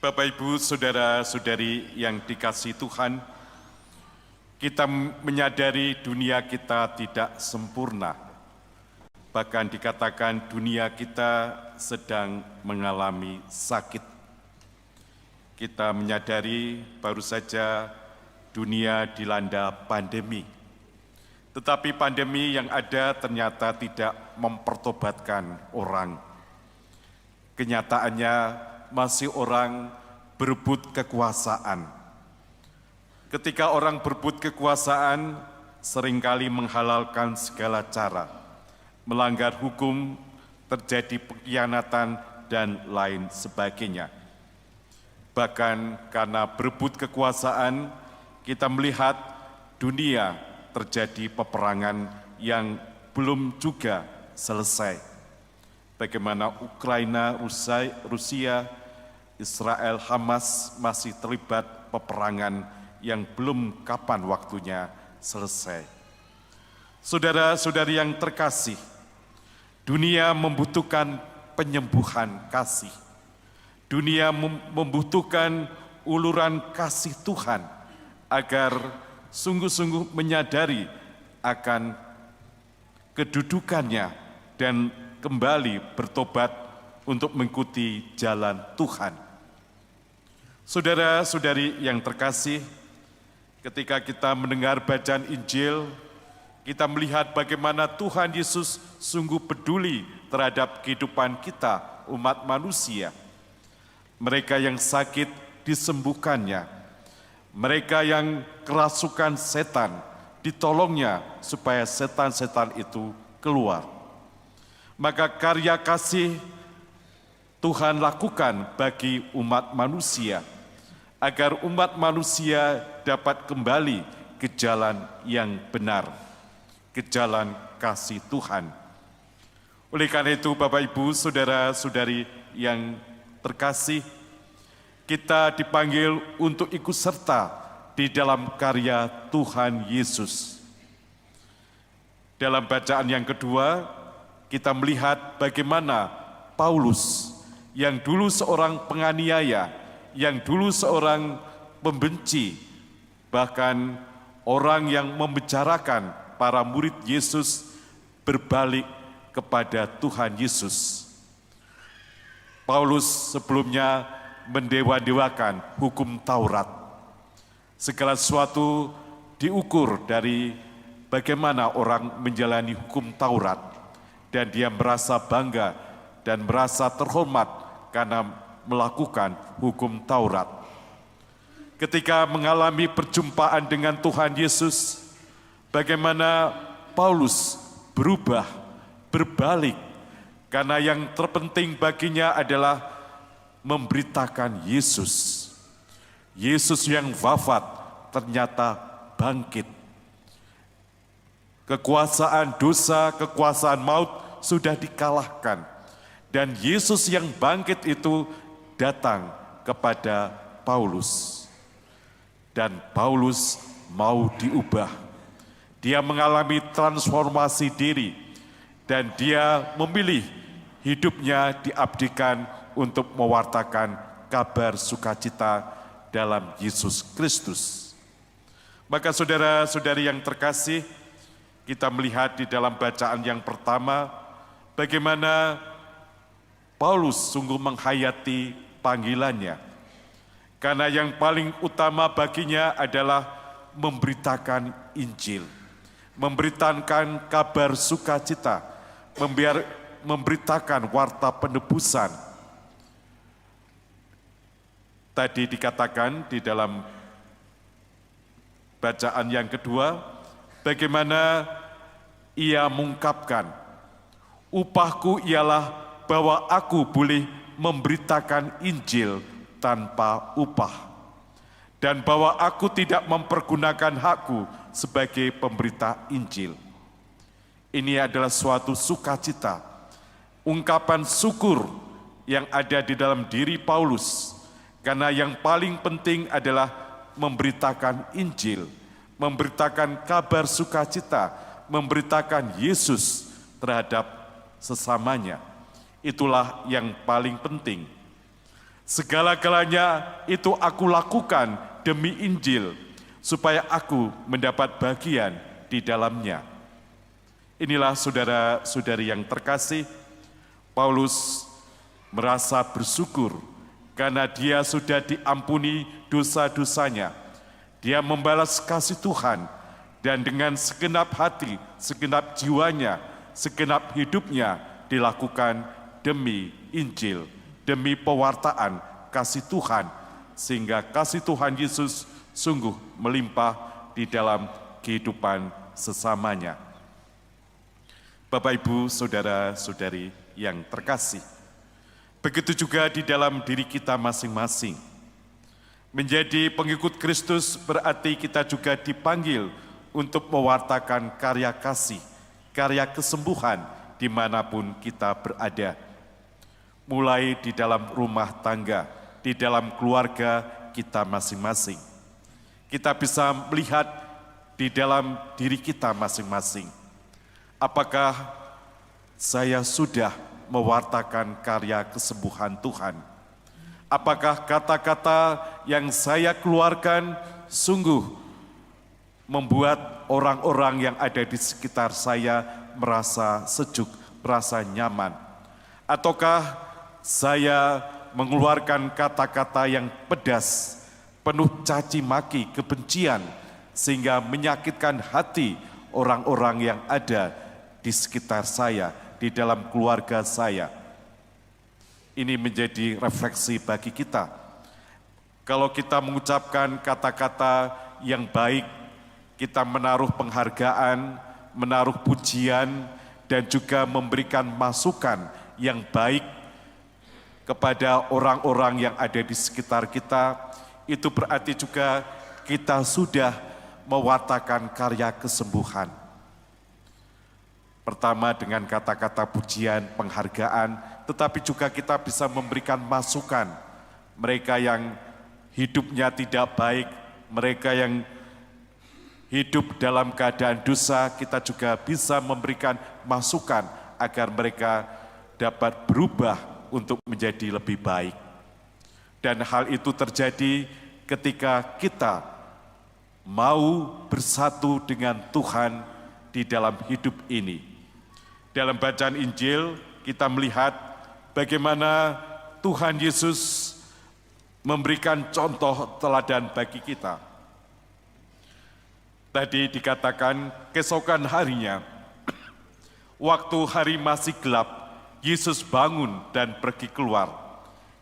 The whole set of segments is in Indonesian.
Bapak, Ibu, Saudara-saudari yang dikasihi Tuhan, kita menyadari dunia kita tidak sempurna. Bahkan dikatakan dunia kita sedang mengalami sakit. Kita menyadari baru saja dunia dilanda pandemi. Tetapi pandemi yang ada ternyata tidak mempertobatkan orang. Kenyataannya masih orang berebut kekuasaan. Ketika orang berebut kekuasaan, seringkali menghalalkan segala cara, melanggar hukum, terjadi pengkhianatan, dan lain sebagainya. Bahkan karena berebut kekuasaan, kita melihat dunia terjadi peperangan yang belum juga selesai. Bagaimana Ukraina, Rusia, Israel, Hamas masih terlibat peperangan yang belum kapan waktunya selesai. Saudara-saudari yang terkasih, dunia membutuhkan penyembuhan kasih. Dunia membutuhkan uluran kasih Tuhan agar sungguh-sungguh menyadari akan kedudukannya dan kembali bertobat untuk mengikuti jalan Tuhan. Saudara-saudari yang terkasih, ketika kita mendengar bacaan Injil, kita melihat bagaimana Tuhan Yesus sungguh peduli terhadap kehidupan kita, umat manusia. Mereka yang sakit disembuhkannya, mereka yang kerasukan setan ditolongnya supaya setan-setan itu keluar. Maka karya kasih Tuhan lakukan bagi umat manusia, agar umat manusia dapat kembali ke jalan yang benar, ke jalan kasih Tuhan. Oleh karena itu, Bapak, Ibu, Saudara-saudari yang terkasih, kita dipanggil untuk ikut serta di dalam karya Tuhan Yesus. Dalam bacaan yang kedua, kita melihat bagaimana Paulus yang dulu seorang penganiaya, yang dulu seorang pembenci, bahkan orang yang membicarakan para murid Yesus berbalik kepada Tuhan Yesus. Paulus sebelumnya mendewa-dewakan hukum Taurat. Segala sesuatu diukur dari bagaimana orang menjalani hukum Taurat, dan dia merasa bangga dan merasa terhormat karena melakukan hukum Taurat. Ketika mengalami perjumpaan dengan Tuhan Yesus, bagaimana Paulus berubah, berbalik, karena yang terpenting baginya adalah memberitakan Yesus. Yesus yang wafat ternyata bangkit. Kekuasaan dosa, kekuasaan maut sudah dikalahkan. Dan Yesus yang bangkit itu datang kepada Paulus. Dan Paulus mau diubah. Dia mengalami transformasi diri. Dan dia memilih hidupnya diabdikan untuk mewartakan kabar sukacita dalam Yesus Kristus. Maka saudara-saudari yang terkasih, kita melihat di dalam bacaan yang pertama, bagaimana Paulus sungguh menghayati panggilannya. Karena yang paling utama baginya adalah memberitakan Injil, memberitakan kabar sukacita, memberitakan warta penebusan. Tadi dikatakan di dalam bacaan yang kedua, bagaimana ia mengungkapkan, upahku ialah bahwa aku boleh memberitakan Injil tanpa upah, dan bahwa aku tidak mempergunakan hakku sebagai pemberita Injil. Ini adalah suatu sukacita, ungkapan syukur yang ada di dalam diri Paulus, karena yang paling penting adalah memberitakan Injil, memberitakan kabar sukacita, memberitakan Yesus terhadap sesamanya. Itulah yang paling penting. Segala-galanya itu aku lakukan demi Injil, supaya aku mendapat bagian di dalamnya. Inilah saudara-saudari yang terkasih, Paulus merasa bersyukur karena dia sudah diampuni dosa-dosanya. Dia membalas kasih Tuhan dan dengan segenap hati, segenap jiwanya, segenap hidupnya dilakukan demi Injil, demi pewartaan kasih Tuhan, sehingga kasih Tuhan Yesus sungguh melimpah di dalam kehidupan sesamanya. Bapak, Ibu, saudara-saudari yang terkasih, begitu juga di dalam diri kita masing-masing. Menjadi pengikut Kristus berarti kita juga dipanggil untuk mewartakan karya kasih, karya kesembuhan dimanapun kita berada. Mulai di dalam rumah tangga, di dalam keluarga kita masing-masing. Kita bisa melihat di dalam diri kita masing-masing. Apakah saya sudah mewartakan karya kesembuhan Tuhan? Apakah kata-kata yang saya keluarkan sungguh membuat orang-orang yang ada di sekitar saya merasa sejuk, merasa nyaman? Ataukah saya mengeluarkan kata-kata yang pedas, penuh caci maki, kebencian, sehingga menyakitkan hati orang-orang yang ada di sekitar saya, di dalam keluarga saya? Ini menjadi refleksi bagi kita. Kalau kita mengucapkan kata-kata yang baik, kita menaruh penghargaan, menaruh pujian, dan juga memberikan masukan yang baik kepada orang-orang yang ada di sekitar kita, itu berarti juga kita sudah mewartakan karya kesembuhan. Pertama dengan kata-kata pujian, penghargaan, tetapi juga kita bisa memberikan masukan. Mereka yang hidupnya tidak baik, mereka yang hidup dalam keadaan dosa, kita juga bisa memberikan masukan agar mereka dapat berubah untuk menjadi lebih baik. Dan hal itu terjadi ketika kita mau bersatu dengan Tuhan di dalam hidup ini. Dalam bacaan Injil kita melihat bagaimana Tuhan Yesus memberikan contoh teladan bagi kita. Tadi dikatakan keesokan harinya, waktu hari masih gelap, Yesus bangun dan pergi keluar.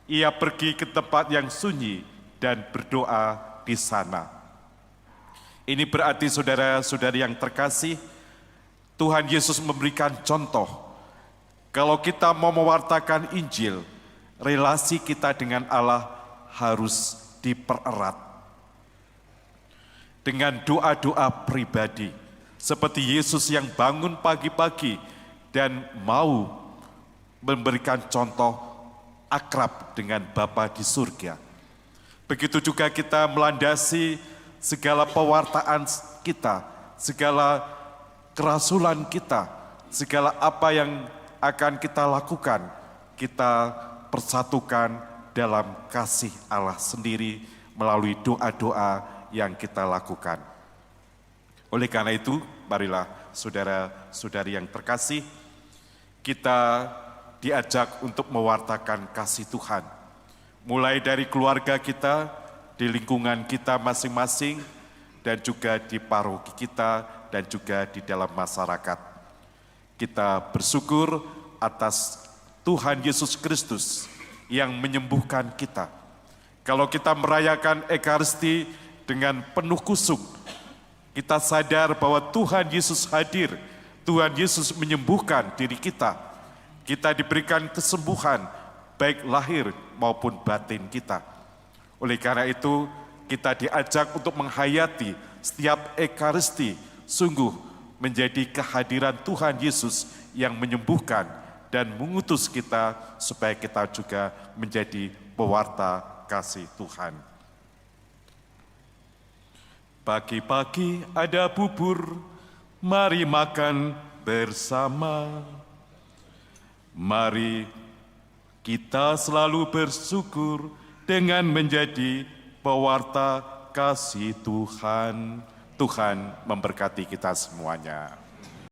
Ia pergi ke tempat yang sunyi dan berdoa di sana. Ini berarti saudara-saudari yang terkasih, Tuhan Yesus memberikan contoh. Kalau kita mau mewartakan Injil, relasi kita dengan Allah harus dipererat. Dengan doa-doa pribadi, seperti Yesus yang bangun pagi-pagi dan mau memberikan contoh akrab dengan Bapa di surga. Begitu juga kita melandasi segala pewartaan kita, segala kerasulan kita, segala apa yang akan kita lakukan, kita persatukan dalam kasih Allah sendiri melalui doa-doa yang kita lakukan. Oleh karena itu, marilah saudara-saudari yang terkasih, kita diajak untuk mewartakan kasih Tuhan. Mulai dari keluarga kita, di lingkungan kita masing-masing, dan juga di paroki kita, dan juga di dalam masyarakat. Kita bersyukur atas Tuhan Yesus Kristus yang menyembuhkan kita. Kalau kita merayakan Ekaristi dengan penuh kusuk, kita sadar bahwa Tuhan Yesus hadir, Tuhan Yesus menyembuhkan diri kita. Kita diberikan kesembuhan, baik lahir maupun batin kita. Oleh karena itu, kita diajak untuk menghayati setiap Ekaristi, sungguh menjadi kehadiran Tuhan Yesus yang menyembuhkan dan mengutus kita supaya kita juga menjadi pewarta kasih Tuhan. Pagi-pagi ada bubur, mari makan bersama. Mari kita selalu bersyukur dengan menjadi pewarta kasih Tuhan. Tuhan memberkati kita semuanya.